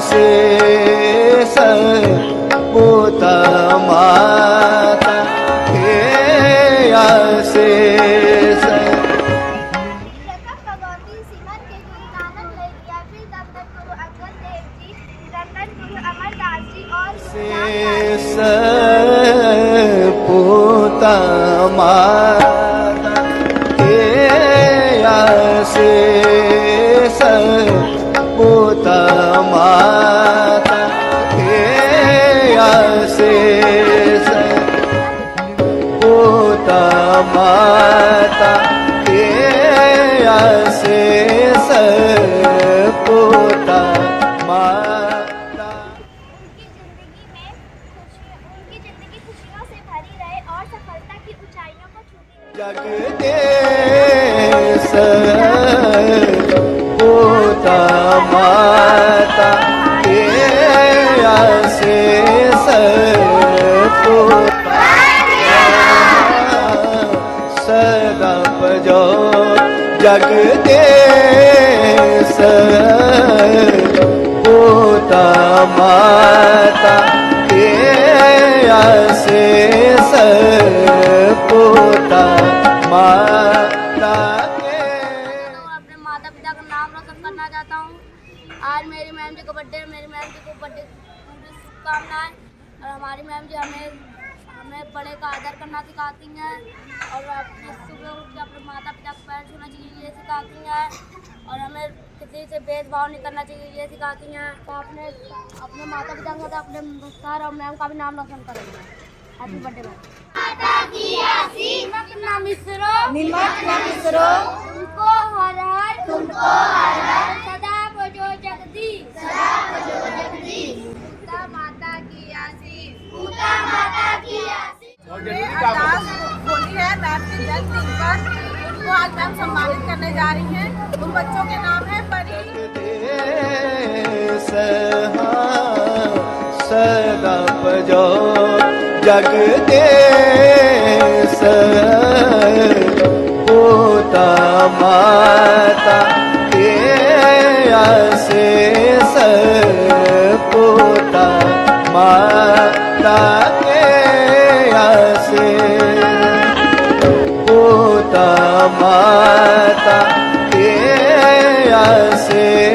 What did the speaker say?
शेष पोता माता हे शेष शेष पोता माता हे शेष पोता माता हे शेष पोता माता हे शेष पोता माता उनकी जिंदगी खुशियों से भरी रहे और सफलता की ऊंचाइयों को छूती रहे। जगदीश पोता माता हे शेष पोता सदा बजो जगदीश पोता माता हे शेष पोता माता के अपने माता पिता का नाम रोशन करना चाहता हूँ। आज मेरी मैम जी को बर्थडे है। मेरी मैम जी को बर्थडे की शुभकामनाएं। और हमारी मैम जी हमें बड़े का आदर करना सिखाती हैं और अपने सुबह उठ के अपने माता पिता को पैर छूना चाहिए ये सिखाती हैं और हमें किसी से भेदभाव नहीं करना चाहिए ये सिखाती हैं। तो अपने माता पिता के साथ अपने सर और मैम का भी नाम रोशन करेंगे। Happy birthday ma'am. निमक न मिश्रो तुमको हर हर सदा बजो जगदीश पूता माता की आशीष अरदास होली है मैम की जन्मदिन पर। उनको आज मैम सम्मानित करने जा रही हैं। उन बच्चों के नाम है परी सदा बजो जगदीश पोता माता हे शेष पोता माता हे शेष पोता माता हे शेष